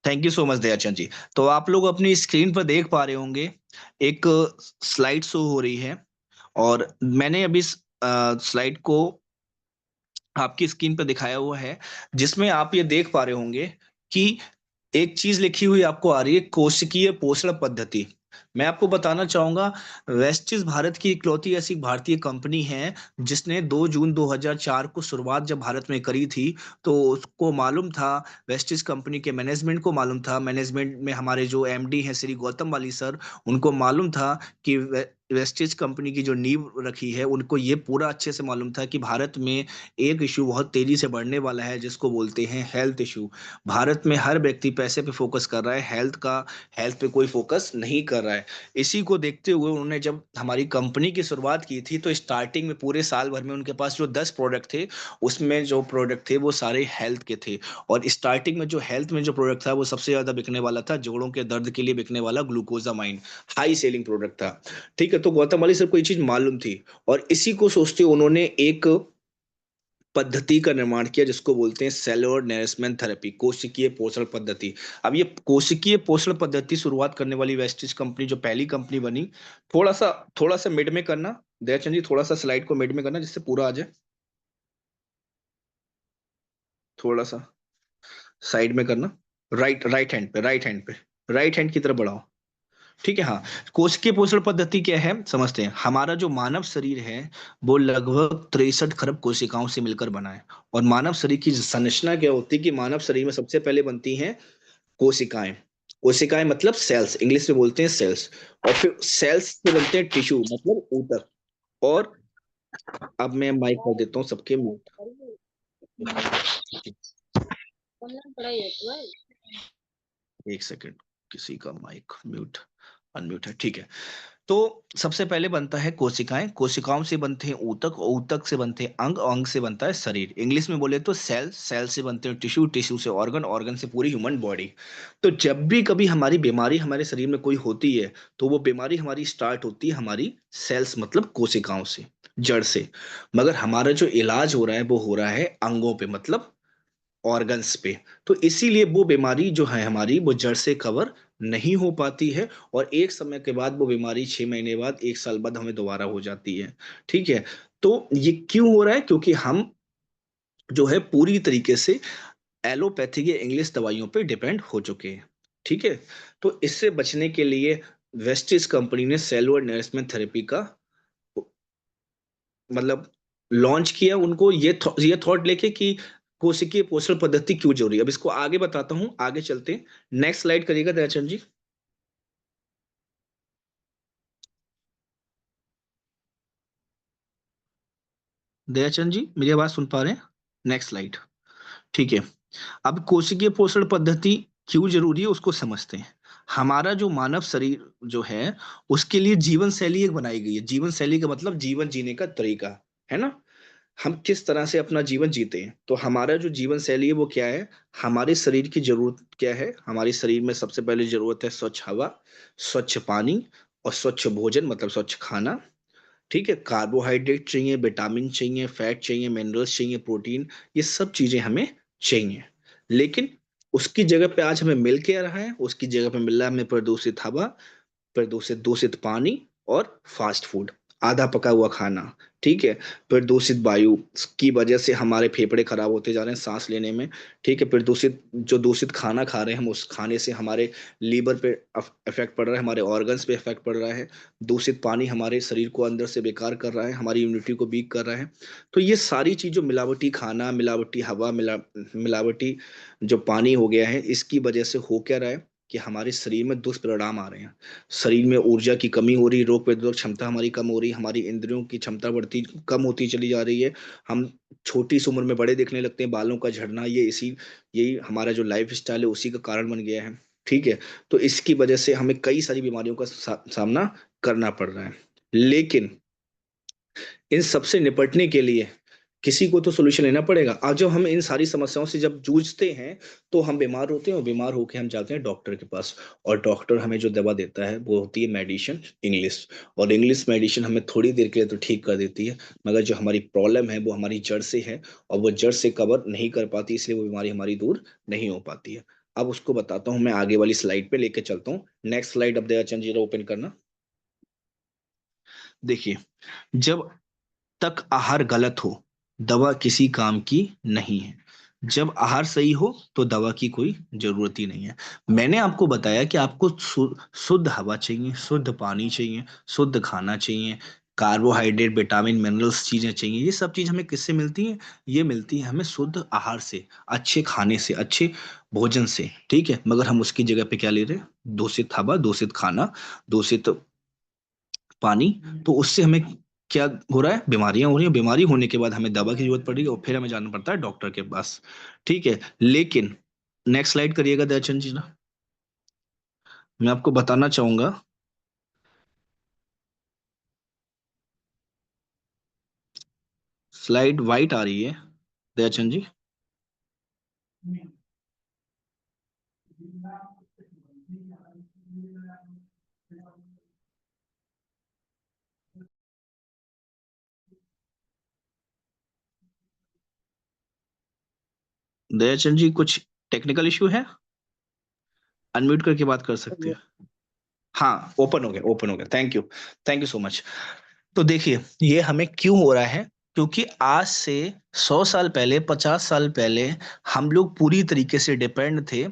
Thank you so much Dayachand ji. तो आप लोग अपनी स्क्रीन पर देख पा रहे होंगे, एक स्लाइड शो हो रही है, और मैंने अभी स्लाइड को आपकी स्क्रीन पर दिखाया हुआ है, जिसमें आप ये देख पा रहे होंगे कि एक चीज लिखी हुई आपको आ रही है, कोशिकीय पोषण पद्धति। मैं आपको बताना चाहूंगा, वेस्टिज भारत की इकलौती ऐसी भारतीय कंपनी है जिसने 2 जून 2004 को शुरुआत जब भारत में करी थी। तो उसको मालूम था, वेस्टिज कंपनी के मैनेजमेंट को मालूम था, मैनेजमेंट में हमारे जो एमडी हैं श्री गौतम वाली सर, उनको मालूम था कि वेस्टिज कंपनी की जो नींव रखी है, उनको ये पूरा अच्छे से मालूम था कि भारत में एक इशू बहुत तेजी से बढ़ने वाला है, जिसको बोलते हैं हेल्थ इशू। भारत में हर व्यक्ति पैसे पे फोकस कर रहा है, हेल्थ पे कोई फोकस नहीं कर रहा है। इसी को देखते हुए उन्होंने जब हमारी कंपनी की शुरुआत की थी, तो स्टार्टिंग में पूरे साल भर में उनके पास जो 10 प्रोडक्ट थे, उसमें जो प्रोडक्ट थे वो सारे हेल्थ के थे। और स्टार्टिंग में जो हेल्थ में जो प्रोडक्ट था, वो सबसे ज्यादा बिकने वाला था जोड़ों के दर्द के लिए बिकने वाला ग्लूकोजामाइन। हाई सेलिंग प्रोडक्ट था। ठीक है, तो गौतम वाली सर को ये चीज मालूम थी, और इसी को सोचते हुए उन्होंने एक पद्धति का निर्माण किया, जिसको बोलते हैं सेलुलर नरिशमेंट थेरेपी, कोशिकीय पोषण पद्धति। अब ये कोशिकीय पोषण पद्धति शुरुआत करने वाली वेस्टिज कंपनी जो पहली कंपनी बनी, थोड़ा सा मिड में करना दयाचंद जी, थोड़ा सा स्लाइड को मिड में करना जिससे पूरा आ जाए। थोड़ा सा साइड में करना, राइट हैंड की तरफ बढ़ाओ। ठीक है, हाँ। कोशिकीय पोषण पद्धति क्या है समझते हैं। हमारा जो मानव शरीर है, वो लगभग 63 खरब कोशिकाओं से मिलकर बना है। और मानव शरीर की संरचना क्या होती है कि मानव शरीर में सबसे पहले बनती हैं कोशिकाएं। कोशिकाएं मतलब सेल्स, इंग्लिश में बोलते हैं सेल्स। और फिर सेल्स से बनते हैं टिश्यू, मतलब ऊतक। और अब मैं माइक कर देता हूँ सबके म्यूट। एक सेकंड, किसी का माइक म्यूट अनम्यूट है, ठीक है। तो सबसे पहले बनता है कोशिकाएं, कोशिकाओं से बनते हैं ऊतक, और ऊतक से बनते हैं अंग, और अंग से बनता है शरीर। इंग्लिश में बोले तो सेल, सेल से बनते हैं टिश्यू, टिश्यू से ऑर्गन, ऑर्गन से पूरी ह्यूमन बॉडी। तो जब भी कभी हमारी बीमारी हमारे शरीर में कोई होती है, तो वो बीमारी हमारी स्टार्ट होती है हमारी सेल्स मतलब कोशिकाओं से, जड़ से। मगर हमारा जो इलाज हो रहा है वो हो रहा है अंगों पे, मतलब ऑर्गन्स पे। तो इसीलिए वो बीमारी जो है हमारी, वो जड़ से कवर नहीं हो पाती है, और एक समय के बाद वो बीमारी 6 महीने बाद, 1 साल बाद हमें दोबारा हो जाती है। ठीक है। तो ये क्यों हो रहा है? क्योंकि हम जो है पूरी तरीके से एलोपैथिक या इंग्लिश दवाइयों पे डिपेंड हो चुके हैं। ठीक है। तो इससे बचने के लिए वेस्टिज कंपनी ने सेलुलर नरिशमेंट थेरेपी का मतलब लॉन्च किया। उनको ये थॉट लेके कि कोशिकीय पोषण पद्धति क्यों जरूरी है। अब इसको आगे बताता हूँ, आगे चलते हैं। नेक्स्ट स्लाइड करिएगा दयाचंद जी। दयाचंद जी मेरी आवाज सुन पा रहे हैं? Next slide. ठीक है। अब कोशिकीय पोषण पद्धति क्यों जरूरी है उसको समझते हैं। हमारा जो मानव शरीर जो है, उसके लिए जीवन शैली एक बनाई गई है। जीवन शैली का मतलब जीवन जीने का तरीका, है ना। हम किस तरह से अपना जीवन जीते हैं। तो हमारा जो जीवन शैली है वो क्या है, हमारे शरीर की जरूरत क्या है। हमारे शरीर में सबसे पहले जरूरत है स्वच्छ हवा, स्वच्छ पानी, और स्वच्छ भोजन मतलब स्वच्छ खाना। ठीक है। कार्बोहाइड्रेट चाहिए, विटामिन चाहिए, फैट चाहिए, मिनरल्स चाहिए, प्रोटीन, ये सब चीजें हमें चाहिए। लेकिन उसकी जगह पे आज हमें मिल क्या रहा है? उसकी जगह पे मिल रहा है हमें प्रदूषित हवा, प्रदूषित दूषित पानी, और फास्ट फूड, आधा पका हुआ खाना। ठीक है। प्रदूषित वायु की वजह से हमारे फेफड़े खराब होते जा रहे हैं सांस लेने में। ठीक है। प्रदूषित जो दूषित खाना खा रहे हैं हम, उस खाने से हमारे लीवर पे इफेक्ट पड़ रहा है, हमारे ऑर्गन्स पे इफेक्ट पड़ रहा है। दूषित पानी हमारे शरीर को अंदर से बेकार कर रहा है, हमारी इम्यूनिटी को वीक कर रहा है। तो ये सारी चीजों, मिलावटी खाना, मिलावटी हवा, मिलावटी जो पानी हो गया है, इसकी वजह से हो क्या रहा है कि हमारे शरीर में दुष्परिणाम आ रहे हैं। शरीर में ऊर्जा की कमी हो रही, रोग प्रतिरोधक क्षमता हमारी कम हो रही, हमारी इंद्रियों की क्षमता बढ़ती कम होती चली जा रही है। हम छोटी सी उम्र में बड़े दिखने लगते हैं, बालों का झड़ना, यही हमारा जो लाइफ स्टाइल है उसी का कारण बन गया है। ठीक है। तो इसकी वजह से हमें कई सारी बीमारियों का सामना करना पड़ रहा है। लेकिन इन सबसे निपटने के लिए किसी को तो सोल्यूशन लेना पड़ेगा। आज जब हम इन सारी समस्याओं से जब जूझते हैं, तो हम बीमार होते हैं, और बीमार होकर हम जाते हैं डॉक्टर के पास। और डॉक्टर हमें जो दवा देता है वो होती है मेडिसिन, इंग्लिश। और इंग्लिश मेडिसिन हमें थोड़ी देर के लिए तो ठीक कर देती है, मगर जो हमारी प्रॉब्लम है वो हमारी जड़ से है, और वो जड़ से कवर नहीं कर पाती, इसलिए वो बीमारी हमारी दूर नहीं हो पाती है। अब उसको बताता हूँ, मैं आगे वाली स्लाइड पे लेके चलता हूँ। नेक्स्ट स्लाइड अब दयाचंद जी ओपन करना। देखिए, जब तक आहार गलत हो, दवा किसी काम की नहीं है। जब आहार सही हो तो दवा की कोई जरूरत ही नहीं है। मैंने आपको बताया कि आपको शुद्ध हवा चाहिए, शुद्ध पानी चाहिए, शुद्ध खाना चाहिए, कार्बोहाइड्रेट, विटामिन, मिनरल्स चीजें चाहिए। ये सब चीज हमें किससे मिलती हैं? ये मिलती है हमें शुद्ध आहार से, अच्छे खाने से, अच्छे भोजन से। ठीक है, मगर हम उसकी जगह पे क्या ले रहे हैं? दूषित हवा, दूषित खाना, दूषित पानी। तो उससे हमें क्या हो रहा है? बीमारियां हो रही हैं। बीमारी होने के बाद हमें दवा की जरूरत पड़ रही है और फिर हमें जाना पड़ता है डॉक्टर के पास। ठीक है, लेकिन नेक्स्ट स्लाइड करिएगा दयाचंद जी ना। मैं आपको बताना चाहूंगा, स्लाइड वाइट आ रही है दयाचंद जी। दयाचंद जी कुछ टेक्निकल इश्यू है? अनम्यूट करके बात कर सकते हैं। हाँ, ओपन हो गया, ओपन हो गया। Thank you, thank you so much. तो देखिए, ये हमें क्यों हो रहा है? क्योंकि आज से 100 साल पहले, 50 साल पहले हम लोग पूरी तरीके से डिपेंड थे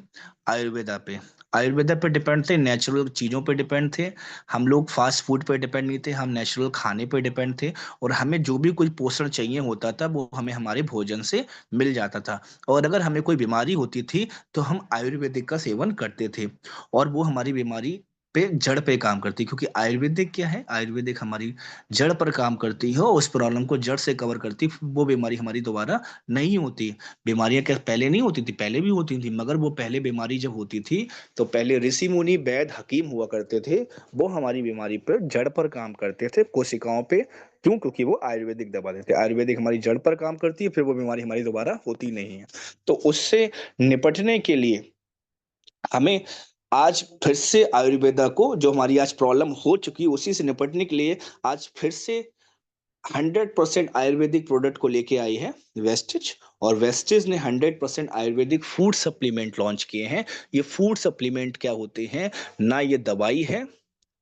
आयुर्वेदा पे। आयुर्वेदा पे डिपेंड थे, नेचुरल चीजों पे डिपेंड थे। हम लोग फास्ट फूड पे डिपेंड नहीं थे, हम नेचुरल खाने पे डिपेंड थे। और हमें जो भी कोई पोषण चाहिए होता था वो हमें हमारे भोजन से मिल जाता था। और अगर हमें कोई बीमारी होती थी तो हम आयुर्वेदिक का सेवन करते थे, और वो हमारी बीमारी पे जड़ पे काम करती है। क्योंकि आयुर्वेदिक क्या है? आयुर्वेदिक हमारी जड़ पर काम करती है, उस प्रॉब्लम को जड़ से कवर करती है, वो बीमारी हमारी दोबारा नहीं होती। बीमारियां क्या पहले नहीं होती थी? पहले भी होती थी, मगर वो पहले बीमारी जब होती थी तो पहले ऋषि मुनि वैद्य हकीम हुआ करते थे। वो हमारी बीमारी पर जड़ पर काम करते थे, कोशिकाओं पे। क्यों? क्योंकि वो आयुर्वेदिक दवा देते, आयुर्वेदिक हमारी जड़ पर काम करती है, फिर वो बीमारी हमारी दोबारा होती नहीं है। तो उससे निपटने के लिए हमें आज फिर से आयुर्वेदा को, जो हमारी आज प्रॉब्लम हो चुकी है उसी से निपटने के लिए आज फिर से 100% आयुर्वेदिक प्रोडक्ट को लेके आई है वेस्टिज। और वेस्टिज ने 100% आयुर्वेदिक फूड सप्लीमेंट लॉन्च किए हैं। ये फूड सप्लीमेंट क्या होते हैं? ना ये दवाई है,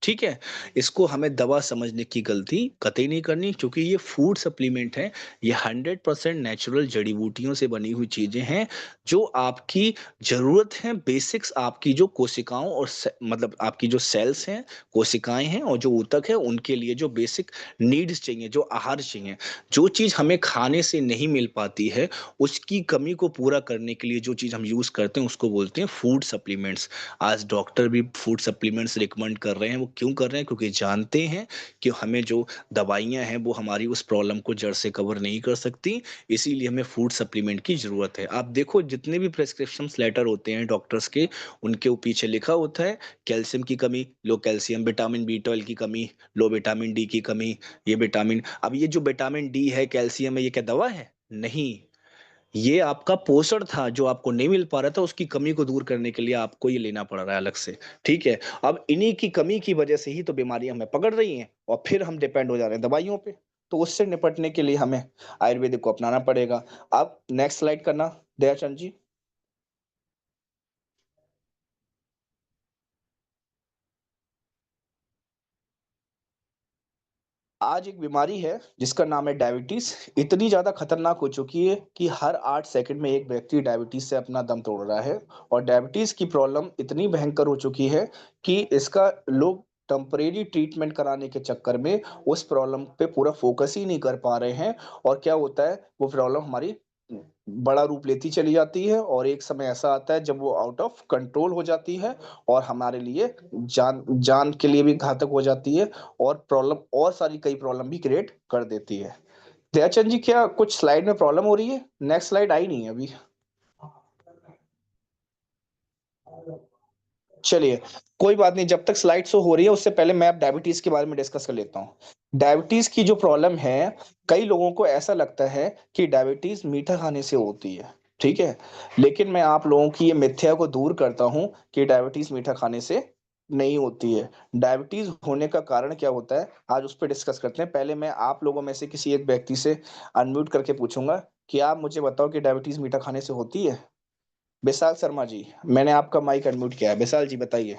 ठीक है? इसको हमें दवा समझने की गलती कतई नहीं करनी, क्योंकि ये फूड सप्लीमेंट है। ये 100% नेचुरल जड़ी बूटियों से बनी हुई चीजें हैं, जो आपकी जरूरत है, बेसिक्स आपकी जो कोशिकाओं और मतलब आपकी जो सेल्स हैं, कोशिकाएं हैं और जो ऊतक है, उनके लिए जो बेसिक नीड्स चाहिए, जो आहार चाहिए, जो चीज हमें खाने से नहीं मिल पाती है, उसकी कमी को पूरा करने के लिए जो चीज हम यूज करते हैं उसको बोलते हैं फूड सप्लीमेंट्स। आज डॉक्टर भी फूड सप्लीमेंट्स रिकमेंड कर रहे हैं। वो क्यों कर रहे हैं? क्योंकि जानते हैं कि हमें जो दवाइयां हैं वो हमारी उस प्रॉब्लम को जड़ से कवर नहीं कर सकती। इसीलिए हमें फूड सप्लीमेंट की जरूरत है। आप देखो, जितने भी प्रेस्क्रिप्शन लेटर होते हैं डॉक्टर्स के, उनके पीछे लिखा होता है कैल्शियम की कमी, लो कैल्शियम, विटामिन B12 की कमी, लो विटामिन डी की कमी। ये विटामिन, अब ये जो विटामिन डी है, कैल्शियम है, ये क्या दवा है? नहीं, ये आपका पोषण था जो आपको नहीं मिल पा रहा था, उसकी कमी को दूर करने के लिए आपको ये लेना पड़ रहा है अलग से। ठीक है, अब इन्हीं की कमी की वजह से ही तो बीमारियां हमें पकड़ रही हैं और फिर हम डिपेंड हो जा रहे हैं दवाइयों पे। तो उससे निपटने के लिए हमें आयुर्वेदिक को अपनाना पड़ेगा। अब नेक्स्ट स्लाइड करना दयाचंद जी। आज एक बीमारी है जिसका नाम है डायबिटीज। इतनी ज्यादा खतरनाक हो चुकी है कि हर 8 सेकंड में एक व्यक्ति डायबिटीज से अपना दम तोड़ रहा है। और डायबिटीज की प्रॉब्लम इतनी भयंकर हो चुकी है कि इसका लोग टेम्परेरी ट्रीटमेंट कराने के चक्कर में उस प्रॉब्लम पे पूरा फोकस ही नहीं कर पा रहे हैं। और क्या होता है, वो प्रॉब्लम हमारी बड़ा रूप लेती चली जाती है और एक समय ऐसा आता है जब वो आउट ऑफ कंट्रोल हो जाती है और हमारे लिए जान जान के लिए भी घातक हो जाती है। और प्रॉब्लम और सारी कई प्रॉब्लम भी क्रिएट कर देती है। दयाचंद जी, क्या कुछ स्लाइड में प्रॉब्लम हो रही है? नेक्स्ट स्लाइड आई नहीं है अभी। चलिए, कोई बात नहीं, जब तक स्लाइड शो हो रही है उससे पहले मैं अब डायबिटीज के बारे में डिस्कस कर लेता हूँ। डायबिटीज की जो प्रॉब्लम है, कई लोगों को ऐसा लगता है कि डायबिटीज मीठा खाने से होती है। ठीक है, लेकिन मैं आप लोगों की ये मिथ्या को दूर करता हूँ कि डायबिटीज मीठा खाने से नहीं होती है। डायबिटीज होने का कारण क्या होता है, आज उस पर डिस्कस करते हैं। पहले मैं आप लोगों में से किसी एक व्यक्ति से अनम्यूट करके पूछूंगा कि आप मुझे बताओ कि डायबिटीज मीठा खाने से होती है। विशाल शर्मा जी, मैंने आपका माइक अनम्यूट किया है। विशाल जी बताइए,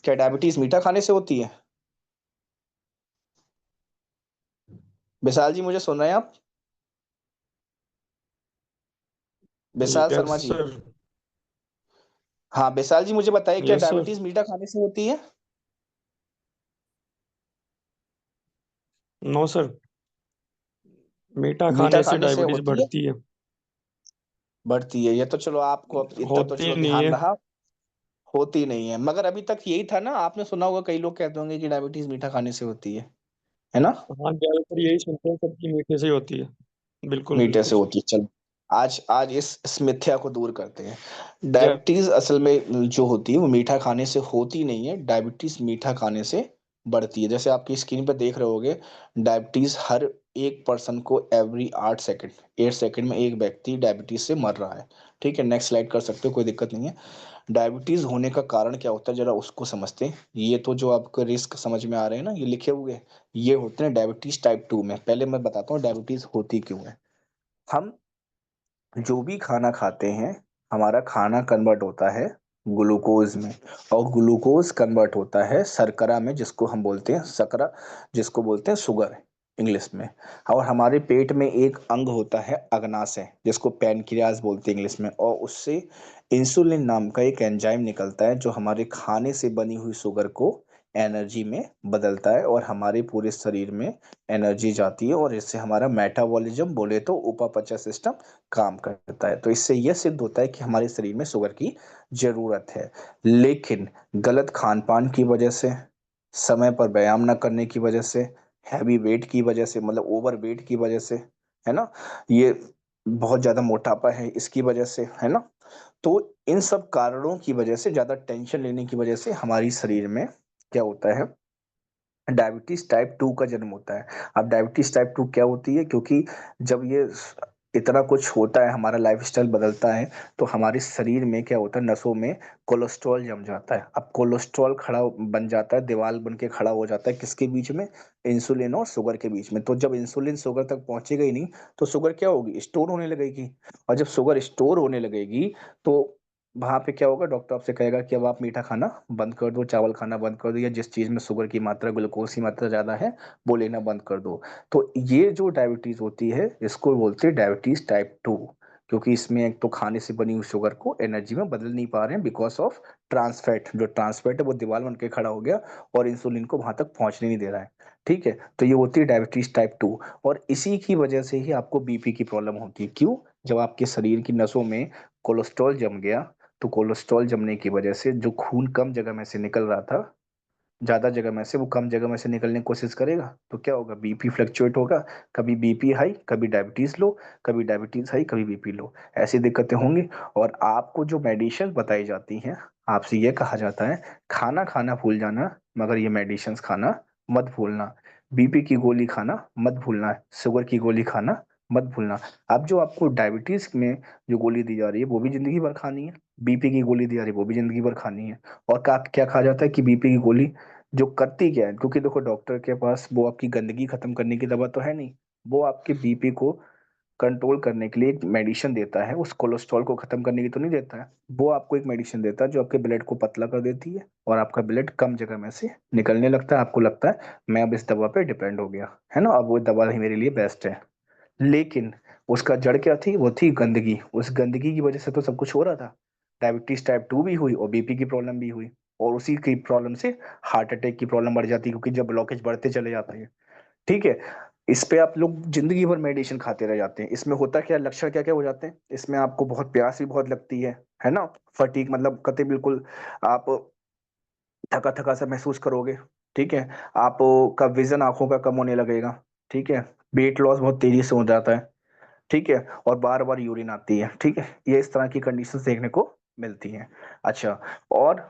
क्या डायबिटीज मीठा खाने से होती है? विशाल जी मुझे सुन रहे हैं आप? विशाल यस शर्मा जी। सर। हाँ विशाल जी मुझे बताइए, क्या यस सर। डायबिटीज मीठा खाने से होती है? No sir. मीठा मीठा खाने से खाने से डायबिटीज होती है? बढ़ती है। बढ़ती है, ये तो चलो आपको अब इतना तो होती चलो नहीं ध्यान है। रहा। होती नहीं है, मगर अभी तक यही था ना, आपने सुना होगा कई लोग कहते होंगे कि डायबिटीज मीठा खाने से होती है ना? हाँ, ज्यादातर यही सुनते हैं सबकी मीठे से ही होती है। बिल्कुल मीठे बिल्कुल से होती है, चलो आज आज इस मिथ्या को दूर करते हैं। जय। डायबिटीज असल में जो होती है वो मीठा खाने से होती नहीं है, डायबिटीज मीठा खाने से बढ़ती है। जैसे आपकी स्क्रीन पर देख रहे होगे, डायबिटीज हर एक पर्सन को एवरी 8 सेकंड, 8 सेकंड में एक व्यक्ति डायबिटीज से मर रहा है। ठीक है, नेक्स्ट स्लाइड कर सकते हो, कोई दिक्कत नहीं है। डायबिटीज होने का कारण क्या होता है जरा उसको समझते हैं। ये तो जो आपको रिस्क समझ में आ रहे हैं ना, ये लिखे हुए, ये होते हैं डायबिटीज टाइप 2 में। पहले मैं बताता हूँ डायबिटीज होती क्यों है। हम जो भी खाना खाते हैं, हमारा खाना कन्वर्ट होता है ग्लूकोज में, और ग्लूकोज कन्वर्ट होता है शर्करा में, जिसको हम बोलते हैं शकरा, जिसको बोलते हैं शुगर इंग्लिश में। और हमारे पेट में एक अंग होता है अग्नाशय, जिसको पैनक्रियाज बोलते हैं इंग्लिश में, और उससे इंसुलिन नाम का एक एंजाइम निकलता है जो हमारे खाने से बनी हुई शुगर को एनर्जी में बदलता है, और हमारे पूरे शरीर में एनर्जी जाती है, और इससे हमारा मेटाबॉलिज्म बोले तो उपापचय सिस्टम काम करता है। तो इससे यह सिद्ध होता है कि हमारे शरीर में शुगर की जरूरत है। लेकिन गलत खान पान की वजह से, समय पर व्यायाम न करने की वजह से, हैवी वेट की वजह से, मतलब ओवर वेट की वजह से, है ना, ये बहुत ज्यादा मोटापा है इसकी वजह से, है ना, तो इन सब कारणों की वजह से, ज्यादा टेंशन लेने की वजह से हमारी शरीर में क्या होता है, डायबिटीज टाइप 2 का जन्म होता है। अब डायबिटीज टाइप 2 क्या होती है, क्योंकि जब ये इतना कुछ होता है, हमारा लाइफस्टाइल बदलता है, तो हमारे शरीर में क्या होता है, नसों में कोलेस्ट्रॉल जम जाता है। अब कोलेस्ट्रॉल खड़ा बन जाता है, दीवार बन के खड़ा हो जाता है, किसके बीच में, इंसुलिन और शुगर के बीच में। तो जब इंसुलिन शुगर तक पहुंचेगा ही नहीं, तो शुगर क्या होगी, स्टोर होने लगेगी। और जब शुगर स्टोर होने लगेगी, तो वहां पे क्या होगा, डॉक्टर आपसे कहेगा कि अब आप मीठा खाना बंद कर दो, चावल खाना बंद कर दो, या जिस चीज में शुगर की मात्रा, ग्लूकोज की मात्रा ज्यादा है, वो लेना बंद कर दो। तो ये जो डायबिटीज होती है, इसको बोलते हैं डायबिटीज टाइप 2, क्योंकि इसमें एक तो खाने से बनी हुई शुगर को एनर्जी में बदल नहीं पा रहे हैं, बिकॉज ऑफ ट्रांसफैट। जो ट्रांसफैट है वो दीवार बन के खड़ा हो गया, और इंसुलिन को वहां तक पहुंचने नहीं दे रहा है। ठीक है, तो ये होती है डायबिटीज टाइप 2। और इसी की वजह से ही आपको बीपी की प्रॉब्लम होती है। क्यों? जब आपके शरीर की नसों में कोलेस्ट्रॉल जम गया, तो कोलेस्ट्रॉल जमने की वजह से जो खून कम जगह में से निकल रहा था, ज्यादा जगह में से वो कम जगह में से निकलने की कोशिश करेगा, तो क्या होगा, बीपी फ्लक्चुएट होगा। कभी बीपी हाई, कभी डायबिटीज लो, कभी डायबिटीज हाई, कभी बीपी लो, ऐसी दिक्कतें होंगी। और आपको जो मेडिसिन बताई जाती हैं, आपसे ये कहा जाता है खाना खाना भूल जाना, मगर ये मेडिसिन खाना मत भूलना। बीपी की गोली खाना मत भूलना, शुगर की गोली खाना मत भूलना। अब जो आपको डायबिटीज में जो गोली दी जा रही है, वो भी जिंदगी भर खानी है। बीपी की गोली दी जा रही है, वो भी जिंदगी भर खानी है। और क्या क्या कहा जाता है कि बीपी की गोली जो करती क्या है, क्योंकि देखो डॉक्टर के पास वो आपकी गंदगी खत्म करने की दवा तो है नहीं, वो आपके बीपी को कंट्रोल करने के लिए एक मेडिसिन देता है, उस कोलेस्ट्रॉल को खत्म करने की तो नहीं देता है। वो आपको एक मेडिसिन देता है जो आपके ब्लड को पतला कर देती है, और आपका ब्लड कम जगह में से निकलने लगता है। आपको लगता है मैं अब इस दवा पे डिपेंड हो गया, है ना, अब वो दवा ही मेरे लिए बेस्ट है। लेकिन उसका जड़ क्या थी, वो थी गंदगी। उस गंदगी की वजह से तो सब कुछ हो रहा था, डायबिटीज टाइप 2 भी हुई और बीपी की प्रॉब्लम भी हुई, और उसी की प्रॉब्लम से हार्ट अटैक की प्रॉब्लम बढ़ जाती है, क्योंकि जब ब्लॉकेज बढ़ते चले जाते हैं। ठीक है, इस पे आप लोग जिंदगी भर मेडिसिन खाते रह जाते हैं। इसमें होता क्या, लक्षण क्या क्या हो जाते हैं, इसमें आपको बहुत प्यास भी बहुत लगती है ना, फटीक, मतलब कते बिल्कुल आप थका थका सा महसूस करोगे। ठीक है, आपका विजन आंखों का कम होने लगेगा। ठीक है, वेट लॉस बहुत तेजी से हो जाता है। ठीक है, और बार बार यूरिन आती है। ठीक है, ये इस तरह की कंडीशन देखने को मिलती हैं। अच्छा, और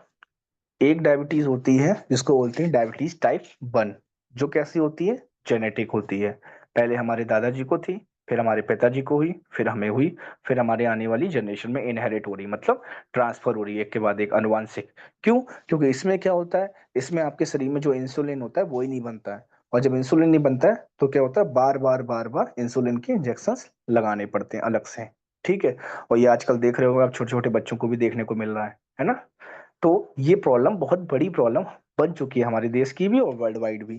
एक डायबिटीज होती है जिसको बोलते हैं डायबिटीज टाइप 1, जो कैसी होती है, जेनेटिक होती है। पहले हमारे दादाजी को थी, फिर हमारे पिताजी को हुई, फिर हमें हुई, फिर हमारे आने वाली जनरेशन में इनहेरिट हो रही, मतलब ट्रांसफर हो रही है एक के बाद एक, अनुवांशिक। क्यों? क्योंकि इसमें क्या होता है, इसमें आपके शरीर में जो इंसुलिन होता है वो ही नहीं बनता है। और जब इंसुलिन नहीं बनता है, तो क्या होता है, बार बार बार बार इंसुलिन के इंजेक्शन लगाने पड़ते हैं अलग से। ठीक है। और ये आजकल देख रहे हो आप, छोटे छोटे बच्चों को भी देखने को मिल रहा है ना। तो ये प्रॉब्लम बहुत बड़ी प्रॉब्लम बन चुकी है हमारे देश की भी और वर्ल्ड वाइड भी।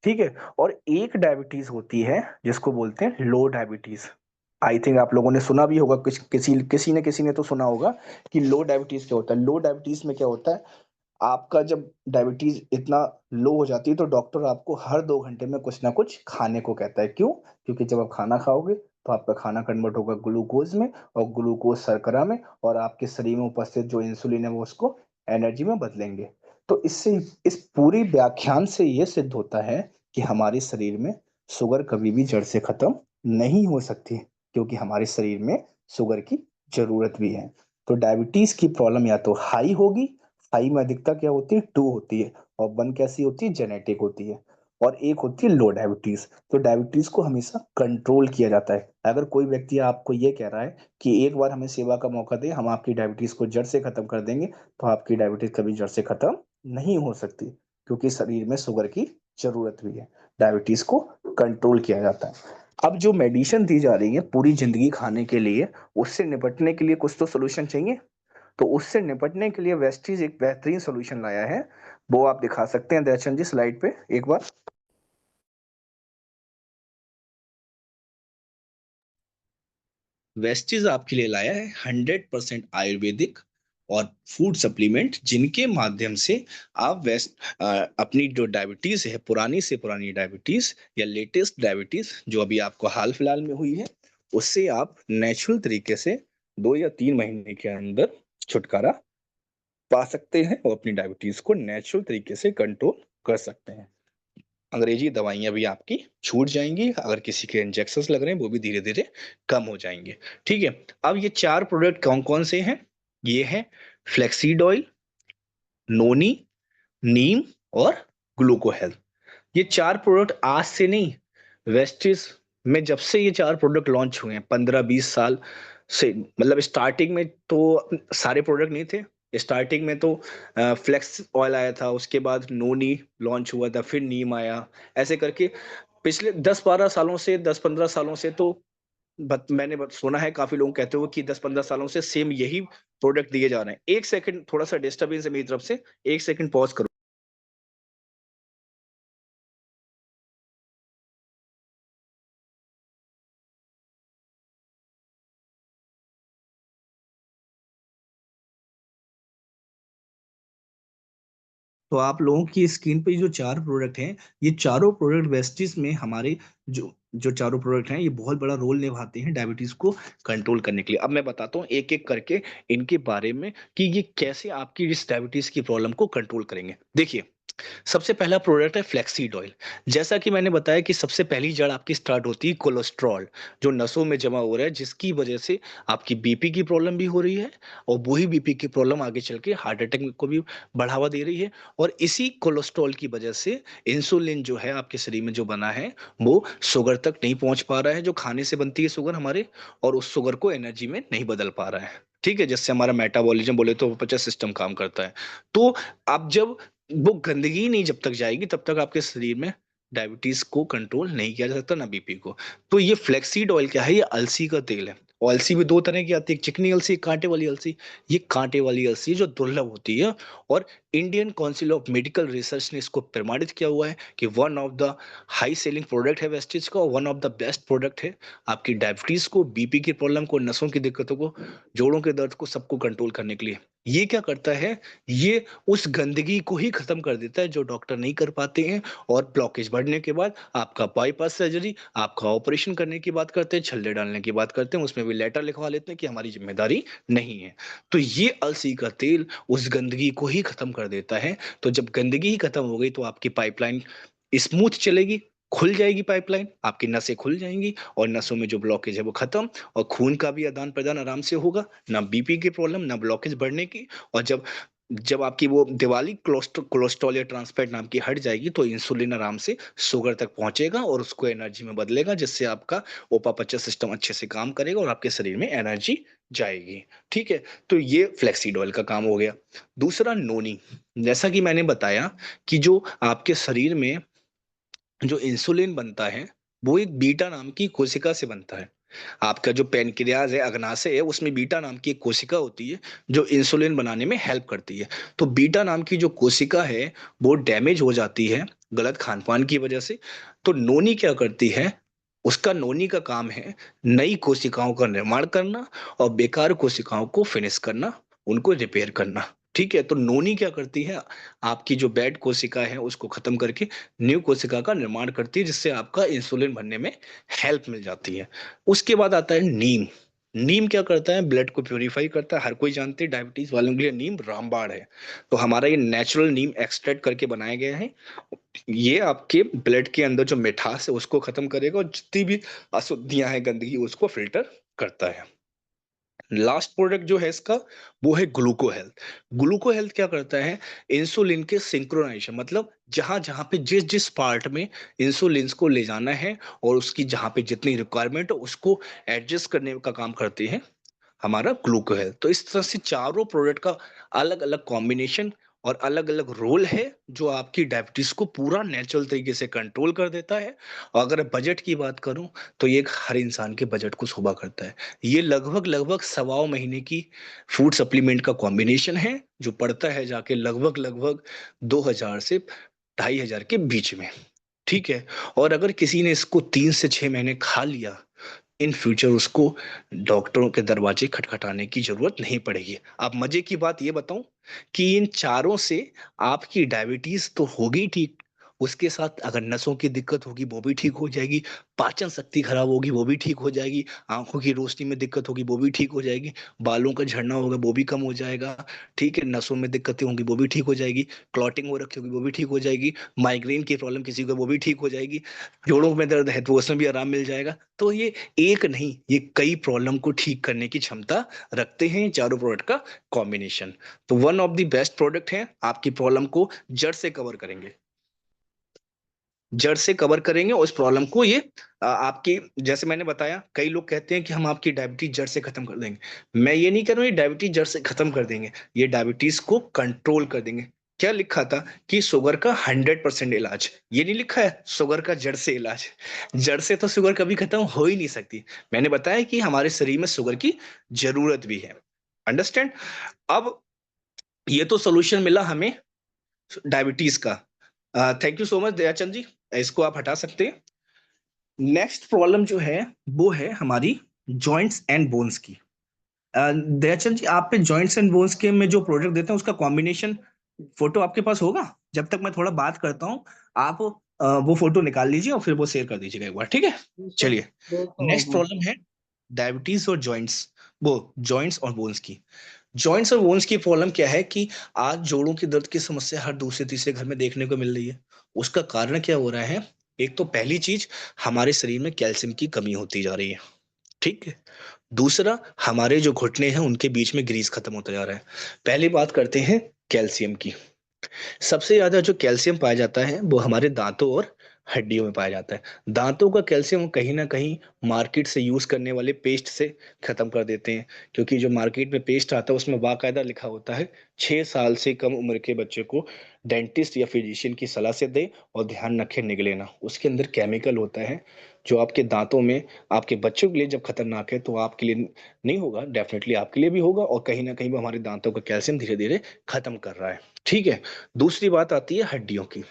ठीक है। और एक डायबिटीज होती है जिसको बोलते हैं लो डायबिटीज। आई थिंक आप लोगों ने सुना भी होगा, किसी ने तो सुना होगा कि लो डायबिटीज क्या होता है। लो डायबिटीज में क्या होता है, आपका जब डायबिटीज इतना लो हो जाती है तो डॉक्टर आपको हर 2 घंटे में कुछ ना कुछ खाने को कहता है। क्यों? क्योंकि जब आप खाना खाओगे तो आपका खाना कन्वर्ट होगा ग्लूकोज में, और ग्लूकोज शर्करा में, और आपके शरीर में उपस्थित जो इंसुलिन है वो उसको एनर्जी में बदलेंगे। तो इससे, इस पूरी व्याख्यान से ये सिद्ध होता है कि हमारे शरीर में शुगर कभी भी जड़ से खत्म नहीं हो सकती, क्योंकि हमारे शरीर में शुगर की जरूरत भी है। तो डायबिटीज की प्रॉब्लम या तो हाई होगी, हाई में अधिकता क्या होती है, 2 होती है, और 1 कैसी होती है, जेनेटिक होती है, और एक होती है लो डायबिटीज। तो डायबिटीज को हमेशा कंट्रोल किया जाता है। अगर कोई व्यक्ति आपको ये कह रहा है कि एक बार हमें सेवा का मौका दे, हम आपकी डायबिटीज को जड़ से खत्म कर देंगे, तो आपकी डायबिटीज कभी जड़ से खत्म नहीं हो सकती, क्योंकि शरीर में शुगर की जरूरत भी है। डायबिटीज को कंट्रोल किया जाता है। अब जो मेडिसिन दी जा रही है पूरी जिंदगी खाने के लिए, उससे निपटने के लिए कुछ तो सोल्यूशन चाहिए। तो उससे निपटने के लिए वेस्टीज एक बेहतरीन सोल्यूशन लाया है। वो आप दिखा सकते हैं दयाचंद जी स्लाइड पे एक बार। वेस्टीज आपके लिए लाया है 100% आयुर्वेदिक और फूड सप्लीमेंट, जिनके माध्यम से आप अपनी जो डायबिटीज है, पुरानी से पुरानी डायबिटीज या लेटेस्ट डायबिटीज जो अभी आपको हाल फिलहाल में हुई है, उससे आप नेचुरल तरीके से 2 या 3 महीने के अंदर छुटकारा पा सकते हैं और अपनी डायबिटीज को नेचुरल तरीके से कंट्रोल कर सकते हैं। अंग्रेजी दवाइयाँ भी आपकी छूट जाएंगी, अगर किसी के इंजेक्शंस लग रहे हैं वो भी धीरे धीरे कम हो जाएंगे। ठीक है। अब ये 4 प्रोडक्ट कौन कौन से हैं? ये है फ्लेक्सीड ऑयल, नोनी, नीम और ग्लूको हेल्थ। ये 4 प्रोडक्ट आज से नहीं, वेस्टिज में जब से ये 4 प्रोडक्ट लॉन्च हुए हैं, 15-20 साल से, मतलब स्टार्टिंग में तो सारे प्रोडक्ट नहीं थे। स्टार्टिंग में तो फ्लेक्स ऑयल आया था, उसके बाद नोनी लॉन्च हुआ था, फिर नीम आया, ऐसे करके पिछले 10-12 सालों से, 10-15 सालों से तो सुना है, काफी लोग कहते हुए कि 10-15 सालों से सेम यही प्रोडक्ट दिए जा रहे हैं। एक सेकंड, थोड़ा सा डिस्टर्बेंस है मेरी तरफ से, एक सेकंड पॉज करो। तो आप लोगों की स्क्रीन पे जो 4 प्रोडक्ट हैं, ये चारों प्रोडक्ट वेस्टिज में हमारे जो जो चारों प्रोडक्ट हैं, ये बहुत बड़ा रोल निभाते हैं डायबिटीज को कंट्रोल करने के लिए। अब मैं बताता हूँ एक एक करके इनके बारे में कि ये कैसे आपकी इस डायबिटीज की प्रॉब्लम को कंट्रोल करेंगे। देखिए, सबसे पहला प्रोडक्ट है फ्लैक्सीड ऑयल। जैसा कि मैंने बताया कि सबसे पहली जड़ आपकी स्टार्ट होती है कोलेस्ट्रॉल, जो नसों में जमा हो रहा है, जिसकी वजह से आपकी बीपी की प्रॉब्लम भी हो रही है, और वही बीपी की प्रॉब्लम आगे चल के हार्ट अटैक को भी बढ़ावा दे रही है। और इसी कोलेस्ट्रॉल की वजह से इंसुलिन जो है आपके शरीर में जो बना है, वो शुगर तक नहीं पहुंच पा रहा है, जो खाने से बनती है शुगर हमारे, और उस शुगर को एनर्जी में नहीं बदल पा रहा है। ठीक है, जिससे हमारा मेटाबॉलिज्म बोले तो पचन सिस्टम काम करता है। तो अब जब वो गंदगी नहीं जब तक जाएगी, तब तक आपके शरीर में डायबिटीज को कंट्रोल नहीं किया जा सकता, ना बीपी को। तो ये फ्लेक्सीड ऑयल क्या है? ये अलसी का तेल है। और अलसी भी 2 तरह की आती है, एक चिकनी अलसी, एक कांटे वाली अलसी। ये कांटे वाली अलसी है जो दुर्लभ होती है, और Indian council of medical research ने इसको प्रमाणित किया हुआ है कि one of the high selling product है वेस्टेज का, और one of the best product है आपकी डायबिटीज को, बीपी की प्रॉब्लम को, नसों की दिक्कतों को, जोड़ों के दर्द को, सबको कंट्रोल करने के लिए। ये क्या करता है? ये उस गंदगी को ही खत्म कर देता है जो डॉक्टर नहीं कर पाते हैं। और ब्लॉकेज बढ़ने के बाद आपका बाईपास सर्जरी, आपका ऑपरेशन करने की बात करते हैं, छल्ले डालने की बात करते हैं, उसमें भी लेटर लिखवा लेते हैं कि हमारी जिम्मेदारी नहीं है। तो ये अलसी का तेल उस गंदगी को ही खत्म कर देता है। तो जब गंदगी ही खत्म हो गई तो आपकी पाइपलाइन स्मूथ चलेगी, खुल जाएगी पाइपलाइन, आपकी नसें खुल जाएंगी, और नसों में जो ब्लॉकेज है वो खत्म, और खून का भी आदान प्रदान आराम से होगा, ना बीपी की प्रॉब्लम, ना ब्लॉकेज बढ़ने की। और जब जब आपकी वो दिवाली कोलेस्ट्रॉल या ट्रांसफैट नाम की हट जाएगी, तो इंसुलिन आराम से शुगर तक पहुंचेगा और उसको एनर्जी में बदलेगा, जिससे आपका उपापचय सिस्टम अच्छे से काम करेगा और आपके शरीर में एनर्जी जाएगी। ठीक है। तो ये फ्लेक्सीड ऑयल का काम हो गया। दूसरा नोनी। जैसा कि मैंने बताया कि जो आपके शरीर में जो इंसुलिन बनता है, वो एक बीटा नाम की कोशिका से बनता है। आपका जो पैनक्रियाज है, अग्नाशय है, उसमें बीटा नाम की एक कोशिका होती है जो इंसुलिन बनाने में हेल्प करती है। तो बीटा नाम की जो कोशिका है वो डैमेज हो जाती है गलत खान पान की वजह से। तो नोनी क्या करती है, उसका नोनी का काम है नई कोशिकाओं का निर्माण करना और बेकार कोशिकाओं को फिनिश करना, उनको रिपेयर करना। ठीक है, तो नोनी क्या करती है, आपकी जो बैड कोशिका है उसको खत्म करके न्यू कोशिका का निर्माण करती है, जिससे आपका इंसुलिन बनने में हेल्प मिल जाती है। उसके बाद आता है नीम। नीम क्या करता है, ब्लड को प्योरीफाई करता है। हर कोई जानते हैं डायबिटीज वालों के लिए नीम रामबाण है। तो हमारा ये नेचुरल नीम एक्सट्रैक्ट करके बनाया गया है। ये आपके ब्लड के अंदर जो मिठास है उसको खत्म करेगा और जितनी भी अशुद्धियां हैं, गंदगी, उसको फिल्टर करता है। लास्ट प्रोडक्ट जो है इसका, वो है ग्लूको हेल्थ। ग्लूको हेल्थ क्या करता है, इंसुलिन के सिंक्रोनाइजेशन, मतलब जहां जहां पे जिस जिस पार्ट में इंसुलिन को ले जाना है और उसकी जहां पे जितनी रिक्वायरमेंट है उसको एडजस्ट करने का काम करते हैं हमारा ग्लूको हेल्थ। तो इस तरह से चारों प्रोडक्ट का अलग अलग कॉम्बिनेशन और अलग अलग रोल है जो आपकी डायबिटीज को पूरा नेचुरल तरीके से कंट्रोल कर देता है। और अगर बजट की बात करूं तो ये हर इंसान के बजट को शोभा करता है। ये लगभग लगभग सवा महीने की फूड सप्लीमेंट का कॉम्बिनेशन है जो पड़ता है जाके लगभग लगभग 2000 से 2500 के बीच में। ठीक है, और अगर किसी ने इसको 3 से 6 महीने खा लिया, इन फ्यूचर उसको डॉक्टरों के दरवाजे खटखटाने की जरूरत नहीं पड़ेगी। अब मजे की बात ये बताऊं कि इन चारों से आपकी डायबिटीज तो होगी ठीक, उसके साथ अगर नसों की दिक्कत होगी वो भी ठीक हो जाएगी, पाचन शक्ति खराब होगी वो भी ठीक हो जाएगी, आंखों की रोशनी में दिक्कत होगी वो भी ठीक हो जाएगी, बालों का झड़ना होगा वो भी कम हो जाएगा। ठीक है, नसों में दिक्कतें होंगी वो भी ठीक हो जाएगी, क्लॉटिंग हो रखी होगी वो भी ठीक हो जाएगी, माइग्रेन की प्रॉब्लम किसी को वो भी ठीक हो जाएगी, जोड़ों में दर्द है तो उसमें भी आराम मिल जाएगा। तो ये एक नहीं, ये कई प्रॉब्लम को ठीक करने की क्षमता रखते हैं चारों प्रोडक्ट का कॉम्बिनेशन। तो one of the best product है, आपकी प्रॉब्लम को जड़ से कवर करेंगे, जड़ से कवर करेंगे और इस प्रॉब्लम को ये आपकी, जैसे मैंने बताया, कई लोग कहते हैं कि हम आपकी डायबिटीज जड़ से खत्म कर देंगे। मैं ये नहीं कह रहा हूँ ये डायबिटीज जड़ से खत्म कर देंगे, ये डायबिटीज को कंट्रोल कर देंगे। क्या लिखा था कि शुगर का 100% इलाज, ये नहीं लिखा है शुगर का जड़ से इलाज। जड़ से तो शुगर कभी खत्म हो ही नहीं सकती। मैंने बताया कि हमारे शरीर में शुगर की जरूरत भी है। अंडरस्टैंड। अब ये तो सोल्यूशन मिला हमें डायबिटीज का। Thank you so much Dayachand ji, इसको आप हटा सकते हैं। नेक्स्ट प्रॉब्लम जो है वो है हमारी जॉइंट्स एंड बोन्स की। दयाचंद जी, आप पे जॉइंट्स एंड बोन्स के में जो प्रोडक्ट देते हैं उसका कॉम्बिनेशन फोटो आपके पास होगा? जब तक मैं थोड़ा बात करता हूँ, आप वो फोटो निकाल लीजिए और फिर वो शेयर कर दीजिएगा एक बार, ठीक है? जी सर, चलिए, देखता हूँ नेक्स्ट मैं। प्रॉब्लम है डायबिटीज और जॉइंट्स, वो जॉइंट्स और बोन्स की। जॉइंट्स और बोन्स की प्रॉब्लम क्या है कि आज जोड़ों की दर्द की समस्या हर दूसरे तीसरे घर में देखने को मिल रही है। उसका कारण क्या हो रहा है? एक तो पहली चीज, हमारे शरीर में कैल्शियम की कमी होती जा रही है। ठीक है। दूसरा, हमारे जो घुटने हैं उनके बीच में ग्रीस खत्म होता जा रहा है। पहली बात करते हैं कैल्शियम की। सबसे ज्यादा जो कैल्शियम पाया जाता है वो हमारे दांतों और हड्डियों में पाया जाता है। दांतों का कैल्शियम कहीं ना कहीं मार्केट से यूज करने वाले पेस्ट से खत्म कर देते हैं, क्योंकि जो मार्केट में पेस्ट आता है उसमें बाकायदा लिखा होता है 6 साल से कम उम्र के बच्चे को डेंटिस्ट या फिजिशियन की सलाह से दे और ध्यान रखें निगले ना। उसके अंदर केमिकल होता है जो आपके दांतों में, आपके बच्चों के लिए जब खतरनाक है तो आपके लिए नहीं होगा, डेफिनेटली आपके लिए भी होगा, और कहीं ना कहीं वो हमारे दांतों का कैल्शियम धीरे धीरे खत्म कर रहा है। ठीक है। दूसरी बात आती है हड्डियों की।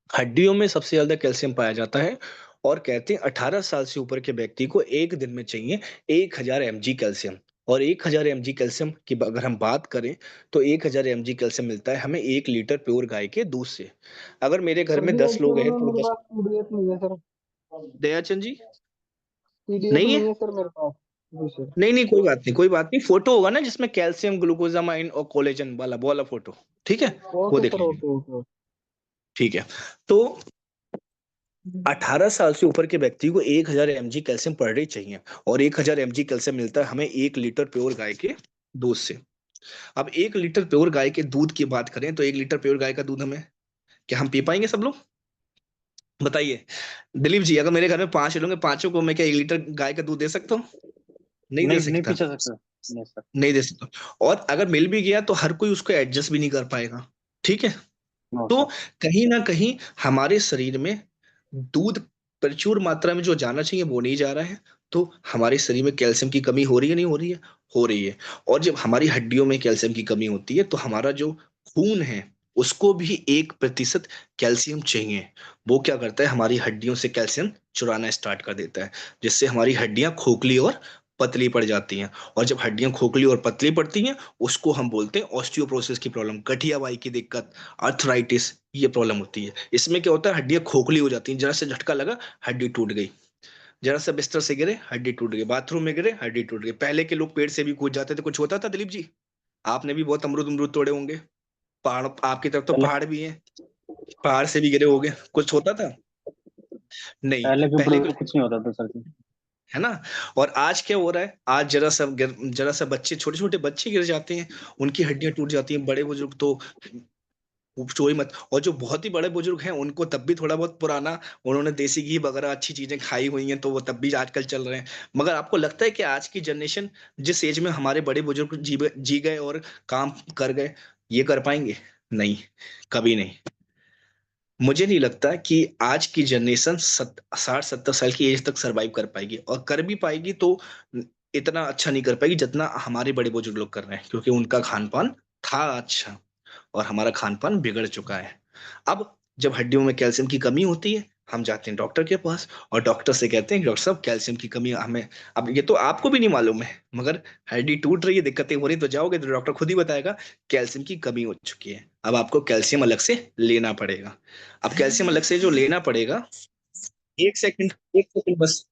हड्डियों में सबसे ज्यादा कैल्शियम पाया जाता है और कहते हैं 18 साल से ऊपर के व्यक्ति को एक दिन में चाहिए 1000 mg कैल्शियम। और 1000 mg कैल्शियम की अगर हम बात करें तो 1000 mg कैल्शियम मिलता है हमें 1 लीटर प्योर गाय के दूध से। अगर मेरे घर सर में जी, 10 लोग एक्चुअली हैं में तो मेरे 10। पास पीडीएफ नहीं है सर। दयाचंद जी, पीडीएफ नहीं नहीं है? है सर मेरे पास। जी सर। नहीं नहीं, कोई बात नहीं, कोई बात नहीं, फोटो होगा ना जिसमें कैल्शियम, ग्लूकोजामाइन और कोलेजन वाला, वो वाला फोटो। ठीक है, वो ओके देख सर, लीजिए। Okay okay. ठीक है। तो 18 साल से ऊपर के व्यक्ति को 1000 mg कैल्शियम पर डे चाहिए, और 1000 mg कैल्शियम मिलता है हमें 1 लीटर प्योर गाय के दूध से। अब 1 लीटर प्योर गाय के दूध की बात करें तो 1 लीटर प्योर गाय का दूध हमें, क्या हम पी पाएंगे सब लोग? बताइए दिलीप जी, अगर मेरे घर में 5 लोग हैं, पांचों को मैं क्या 1 लीटर गाय का दूध दे सकता हूँ? नहीं दे नहीं, नहीं सकता। पीछा सकते। नहीं सर। नहीं दे सकता। और अगर मिल भी गया तो हर कोई उसको एडजस्ट भी नहीं कर पाएगा। ठीक है। नो तो सर। कहीं ना कहीं हमारे शरीर में दूध प्रचुर मात्रा में जो जाना चाहिए वो नहीं जा रहा है। तो हमारे शरीर में कैल्शियम की कमी हो रही है नहीं हो रही है? हो रही है। और जब हमारी हड्डियों में कैल्शियम की कमी होती है तो हमारा जो खून है उसको भी 1% कैल्शियम चाहिए। वो क्या करता है, हमारी हड्डियों से कैल्शियम चुराना स्टार्ट कर देता है, जिससे हमारी हड्डियां खोखली और पतली पड़ जाती हैं। और जब हड्डियां खोखली और पतली पड़ती हैं उसको हम बोलते हैं ऑस्टियोप्रोसिस की प्रॉब्लम, गठियाबाई की दिक्कत, अर्थराइटिस, ये प्रॉब्लम होती है। इसमें क्या होता है, हड्डियां खोखली हो जाती हैं, जरा से झटका लगा हड्डी टूट गई, जरा सा बिस्तर से गिरे हड्डी टूट गई, बाथरूम में गिरे हड्डी टूट गई। पहले के लोग पेड़ से भी कूद जाते थे, कुछ होता था दिलीप जी? आपने भी बहुत अमरूद अमरूद तोड़े होंगे। पहाड़ आपकी तरफ तो पहले पहाड़ भी हैं, पहाड़ से भी गिरे होगे, कुछ होता था? नहीं। पहले के पहले ऊपर के, कुछ नहीं होता था सर जी। है ना? और आज क्या हो रहा है, आज जरा सा बच्चे, छोटे छोटे बच्चे गिर जाते हैं, उनकी हड्डियां टूट जाती हैं। बड़े बुजुर्ग तो पूछो ही मत। और जो बहुत ही बड़े बुजुर्ग हैं उनको तब भी थोड़ा बहुत पुराना, उन्होंने देसी घी वगैरह अच्छी चीजें खाई हुई हैं तो वो तब भी आजकल चल रहे हैं। मगर आपको लगता है कि आज की जनरेशन जिस एज में हमारे बड़े बुजुर्ग जी गए और काम कर गए, ये कर पाएंगे? नहीं, कभी नहीं। मुझे नहीं लगता कि आज की जनरेशन 60-70 साल की एज तक सरवाइव कर पाएगी, और कर भी पाएगी तो इतना अच्छा नहीं कर पाएगी जितना हमारे बड़े बुजुर्ग लोग कर रहे हैं, क्योंकि उनका खान पान था अच्छा और हमारा खान पान बिगड़ चुका है। अब जब हड्डियों में कैल्शियम की कमी होती है, हम जाते हैं डॉक्टर के पास और डॉक्टर से कहते हैं कि डॉक्टर साहब कैल्शियम की कमी हमें, अब ये तो आपको भी नहीं मालूम है, मगर हड्डी टूट रही है, दिक्कतें हो रही तो जाओगे तो डॉक्टर खुद ही बताएगा कैल्शियम की कमी हो चुकी है, अब आपको कैल्शियम अलग से लेना पड़ेगा। अब कैल्शियम अलग से जो लेना पड़ेगा, एक सेकंड, एक सेकंड बस।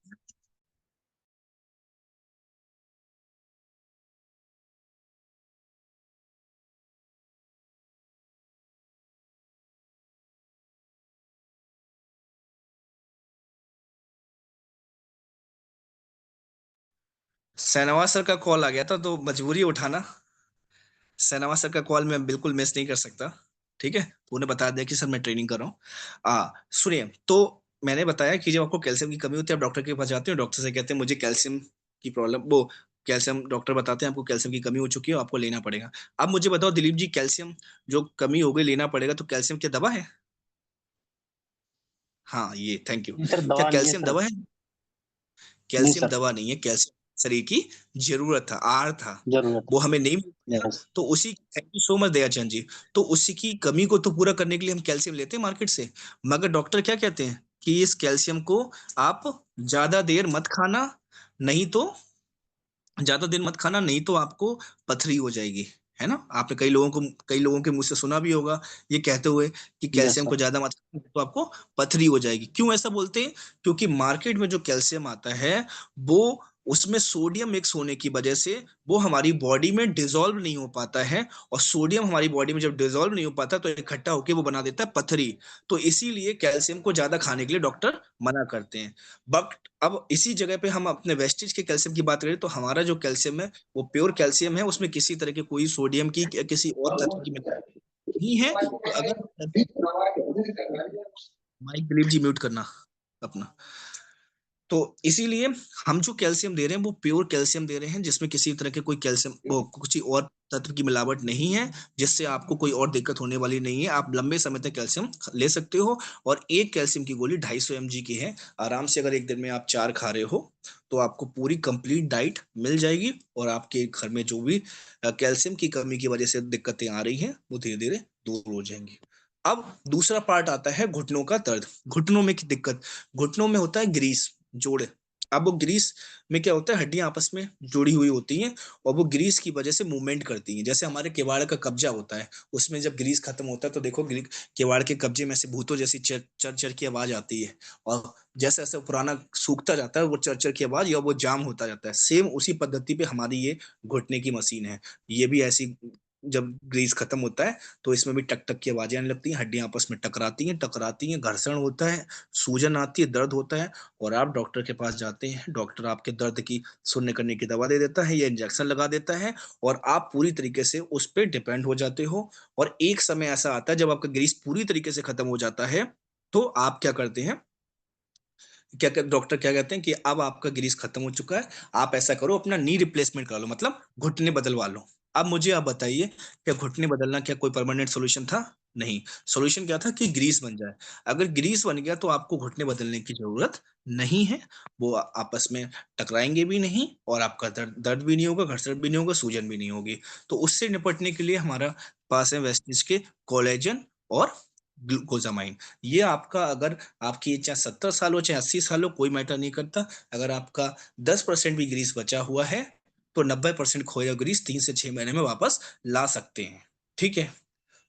सैनवा सर का कॉल आ गया था तो मजबूरी है उठाना। सैनवा सर का कॉल मैं बिल्कुल मिस नहीं कर सकता। ठीक है, तो उन्हें बता दिया कि सर मैं ट्रेनिंग कर रहा हूँ। सुनिए, तो मैंने बताया कि जब आपको कैल्शियम की कमी होती है आप डॉक्टर के पास जाते हो, डॉक्टर से कहते हैं मुझे कैल्शियम की प्रॉब्लम, वो कैल्शियम, डॉक्टर बताते हैं आपको कैल्शियम की कमी हो चुकी है, आपको लेना पड़ेगा। अब मुझे बताओ दिलीप जी, कैल्शियम जो कमी हो गई लेना पड़ेगा, तो कैल्शियम क्या दवा है? हाँ, ये थैंक यू। नहीं सर, क्या दवा नहीं है कैल्शियम सर। दवा है? नहीं कैल्शियम सर। दवा नहीं है, कैल्शियम शरीर की जरूरत था, आहार था, जरूरत वो हमें नहीं मिल है। पाया। यस। तो उसी, thank you so much Dayachand ji. तो उसी की कमी को तो पूरा करने के लिए हम कैल्शियम लेते हैं मार्केट से। मगर डॉक्टर क्या कहते हैं कि इस कैल्शियम को आप ज्यादा देर मत खाना, नहीं तो ज्यादा दिन मत खाना, नहीं तो आपको पथरी हो जाएगी। है ना? आपने कई लोगों के मुंह से सुना भी होगा ये कहते हुए कि यस कैल्शियम सर। को ज्यादा मत खाना तो आपको पथरी हो जाएगी। क्यों ऐसा बोलते हैं? क्योंकि मार्केट में जो कैल्शियम आता है वो, उसमें सोडियम मिक्स होने की वजह से वो हमारी बॉडी में डिसॉल्व नहीं हो पाता है। और सोडियम हमारी बॉडी में जब डिसॉल्व नहीं हो पाता तो इकट्ठा होकर वो बना देता है पथरी। तो इसीलिए कैल्शियम को ज्यादा खाने के लिए डॉक्टर मना करते हैं। बट अब इसी जगह पे हम अपने वेस्टेज के कैल्शियम की बात करें तो हमारा जो कैल्शियम है वो प्योर कैल्शियम है, उसमें किसी तरह की कोई सोडियम की या किसी और तत्व की मिलावट नहीं है। तो अगर माइक दिलीप जी म्यूट करना अपना। तो इसीलिए हम जो कैल्शियम दे रहे हैं वो प्योर कैल्शियम दे रहे हैं, जिसमें किसी तरह के कोई कैल्शियम वो किसी और तत्व की मिलावट नहीं है, जिससे आपको कोई और दिक्कत होने वाली नहीं है। आप लंबे समय तक कैल्शियम ले सकते हो। और एक कैल्शियम की गोली 250 mg की है। आराम से अगर एक दिन में आप 4 खा रहे हो तो आपको पूरी कंप्लीट डाइट मिल जाएगी, और आपके घर में जो भी कैल्शियम की कमी की वजह से दिक्कतें आ रही हैं वो धीरे धीरे दूर हो जाएंगी। अब दूसरा पार्ट आता है घुटनों का दर्द, घुटनों में की दिक्कत। घुटनों में होता है ग्रीस, जोड़। अब वो ग्रीस में क्या होता है, हड्डियां आपस में जुड़ी हुई होती हैं और वो ग्रीस की वजह से मूवमेंट करती हैं। जैसे हमारे किवाड़ का कब्जा होता है, उसमें जब ग्रीस खत्म होता है तो देखो किवाड़ के कब्जे में से भूतों जैसी चर चर चर की आवाज आती है। और जैसे जैसे पुराना सूखता जाता है वो चर चर की आवाज या वो जाम होता जाता है। सेम उसी पद्धति पे हमारी ये घुटने की मशीन है। ये भी ऐसी, जब ग्रीस खत्म होता है तो इसमें भी टक टक की आवाजें आने लगती हैं, हड्डियां आपस में टकराती हैं, घर्षण होता है, सूजन आती है, दर्द होता है। और आप डॉक्टर के पास जाते हैं, डॉक्टर आपके दर्द की शून्य करने की दवा दे देता है या इंजेक्शन लगा देता है, और आप पूरी तरीके से उस पर डिपेंड हो जाते हो। और एक समय ऐसा आता है जब आपका ग्रीस पूरी तरीके से खत्म हो जाता है, तो आप क्या करते हैं, डॉक्टर क्या कहते हैं कि अब आपका ग्रीस खत्म हो चुका है, आप ऐसा करो अपना नी रिप्लेसमेंट करा लो, मतलब घुटने बदलवा लो। अब मुझे आप बताइए, क्या घुटने बदलना क्या कोई परमानेंट सॉल्यूशन था? नहीं। सॉल्यूशन क्या था कि ग्रीस बन जाए। अगर ग्रीस बन गया तो आपको घुटने बदलने की जरूरत नहीं है। वो आपस में टकराएंगे भी नहीं और आपका दर्द दर्द भी नहीं होगा, घर्षण भी नहीं होगा, सूजन भी नहीं होगी। तो उससे निपटने के लिए हमारा पास है वेस्टिज के कोलेजन और ग्लूकोजामाइन। ये आपका, अगर आपकी एज चाहे 70 साल हो चाहे 80 साल हो, कोई मैटर नहीं करता। अगर आपका 10% भी ग्रीस बचा हुआ है तो 90% खोया ग्रीस 3 से 6 महीने में वापस ला सकते हैं। ठीक है।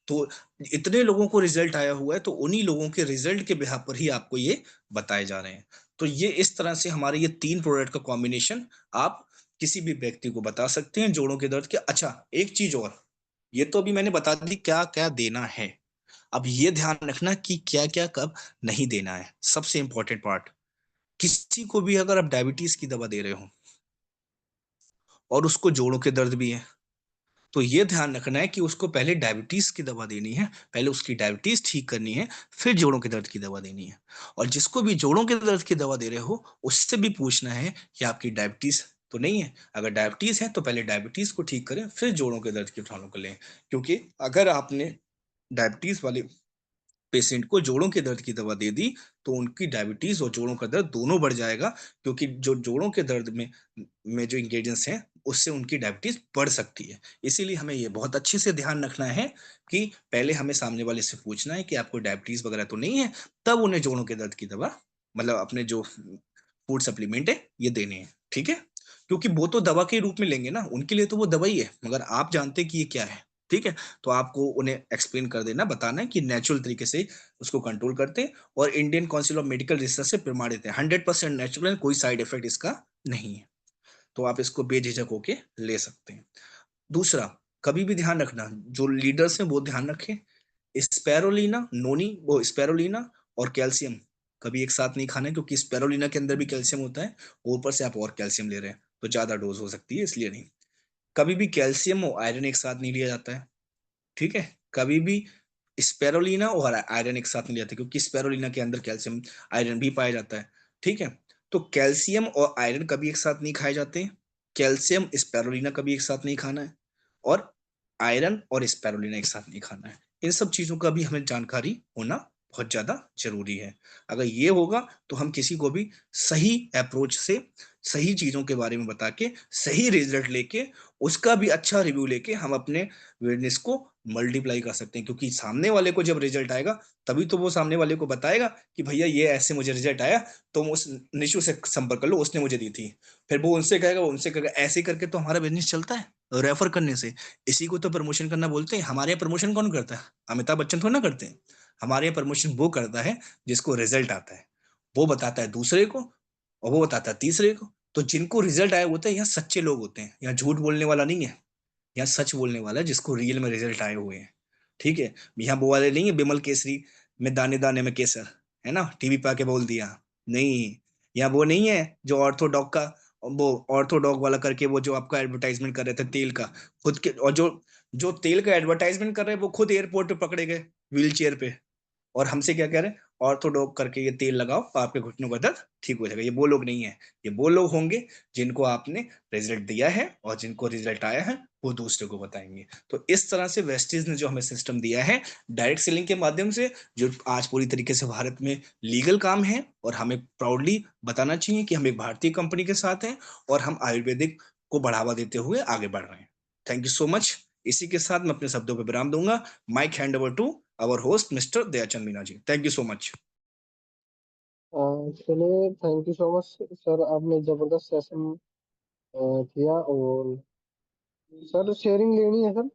तो इतने लोगों को रिजल्ट आया हुआ है, तो उन्हीं लोगों के रिजल्ट के बिहाफ पर ही आपको ये बताए जा रहे हैं। तो ये इस तरह से हमारे ये 3 प्रोडक्ट का कॉम्बिनेशन आप किसी भी व्यक्ति को बता सकते हैं जोड़ों के दर्द के। अच्छा, एक चीज और, ये तो अभी मैंने बता दी क्या क्या देना है। अब ये ध्यान रखना कि क्या क्या कब नहीं देना है, सबसे इंपॉर्टेंट पार्ट। किसी को भी अगर आप डायबिटीज की दवा दे रहे हो और उसको जोड़ों के दर्द भी है, तो ये ध्यान रखना है कि उसको पहले डायबिटीज की दवा देनी है, पहले उसकी डायबिटीज ठीक करनी है, फिर जोड़ों के दर्द की दवा देनी है। और जिसको भी जोड़ों के दर्द की दवा दे रहे हो, उससे भी पूछना है कि आपकी डायबिटीज तो नहीं है। अगर डायबिटीज है तो पहले डायबिटीज को ठीक करें, फिर जोड़ों के दर्द की उठानों को लें। क्योंकि अगर आपने डायबिटीज वाले पेशेंट को जोड़ों के दर्द की दवा दे दी, तो उनकी डायबिटीज और जोड़ों का दर्द दोनों बढ़ जाएगा। क्योंकि जो जोड़ों के दर्द में जो इंग्रेडिएंट्स हैं, उससे उनकी डायबिटीज बढ़ सकती है। इसीलिए हमें ये बहुत अच्छे से ध्यान रखना है कि पहले हमें सामने वाले से पूछना है कि आपको डायबिटीज वगैरह तो नहीं है, तब उन्हें जोड़ों के दर्द की दवा, मतलब अपने जो फूड सप्लीमेंट है, ये देने हैं। ठीक है। क्योंकि वो तो दवा के रूप में लेंगे ना, उनके लिए तो वो दवा ही है, मगर आप जानते हैं कि ये क्या है। ठीक है। तो आपको उन्हें एक्सप्लेन कर देना, बताना है कि नेचुरल तरीके से उसको कंट्रोल करते हैं और Indian council of medical research से प्रमाणित है, 100% नेचुरल, कोई साइड इफेक्ट इसका नहीं है। तो आप इसको बेझिझक होके ले सकते हैं। दूसरा, कभी भी ध्यान रखना, जो लीडर्स हैं वो ध्यान रखें, स्पेरोलिना नोनी, वो स्पेरोलिना और कैल्शियम कभी एक साथ नहीं खाना है, क्योंकि स्पेरोलिना के अंदर भी कैल्शियम होता है, ऊपर से आप और कैल्शियम ले रहे हैं तो ज्यादा डोज हो सकती है, इसलिए नहीं। कभी भी कैल्शियम और आयरन एक साथ नहीं लिया जाता है। ठीक है। कभी भी स्पेरोलिना और आयरन एक साथ नहीं लिया जाता, क्योंकि स्पेरोलिना के अंदर कैल्शियम आयरन भी पाया जाता है। ठीक है। तो कैल्शियम और आयरन कभी एक साथ नहीं खाए जाते हैं। कैल्शियम स्पेरोलिना कभी एक साथ नहीं खाना है। और आयरन और स्पेरुलिना एक साथ नहीं खाना है। इन सब चीजों का भी हमें जानकारी होना बहुत ज्यादा जरूरी है। अगर ये होगा तो हम किसी को भी सही अप्रोच से सही चीजों के बारे में बता के सही रिजल्ट लेके उसका भी अच्छा रिव्यू लेके हम अपने बिजनेस को मल्टीप्लाई कर सकते हैं। क्योंकि सामने वाले को जब रिजल्ट आएगा, तभी तो वो सामने वाले को बताएगा कि भैया ये ऐसे मुझे रिजल्ट आया, तुम उस निशु से संपर्क कर लो, उसने मुझे दी थी। फिर वो उनसे कहेगा, ऐसे करके तो हमारा बिजनेस चलता है, रेफर करने से। इसी को तो प्रमोशन करना बोलते हैं। हमारे यहाँ प्रमोशन कौन करता है? अमिताभ बच्चन थोड़ा ना करते हैं। हमारे यहाँ प्रमोशन वो करता है जिसको रिजल्ट आता है, वो बताता है दूसरे को और वो बताता है तीसरे को। तो जिनको रिजल्ट आया होता है, यहाँ सच्चे लोग होते हैं, यहाँ झूठ बोलने वाला नहीं है, यहाँ सच बोलने वाला है जिसको रियल में रिजल्ट आए हुए हैं। ठीक है। यहाँ वो वाले नहीं है, बिमल केसरी में दाने दाने में केसर, है ना, टीवी पे आके बोल दिया। नहीं, यहाँ वो नहीं है जो ऑर्थोडॉक का, वो ऑर्थोडॉक वाला करके वो जो आपका एडवर्टाइजमेंट कर रहे थे तेल का, खुद के, और जो जो तेल का एडवर्टाइजमेंट कर रहे हैं वो खुद एयरपोर्ट पे पकड़े गए व्हील चेयर पे। और हमसे क्या कह रहे हैं, ऑर्थोडॉक करके ये तेल लगाओ तो आपके घुटनों का दर्द ठीक हो जाएगा। ये वो लोग नहीं है। ये वो लोग होंगे जिनको आपने रिजल्ट दिया है, और जिनको रिजल्ट आया है वो दूसरे को बताएंगे। तो इस तरह से वेस्टीज ने जो हमें सिस्टम दिया है डायरेक्ट सेलिंग के माध्यम से, जो आज पूरी तरीके से भारत में लीगल काम है, और हमें प्राउडली बताना चाहिए कि हम एक भारतीय कंपनी के साथ हैं और हम आयुर्वेदिक को बढ़ावा देते हुए आगे बढ़ रहे हैं। Thank you so much. इसी के साथ मैं अपने शब्दों पर विराम दूंगा। Mic hand over to our host Mr. Dayachan Meena ji. Thank you so much. चलिए, thank you so much sir, आपने जबरदस्त सेशन किया। और सर शेयरिंग लेनी है सर?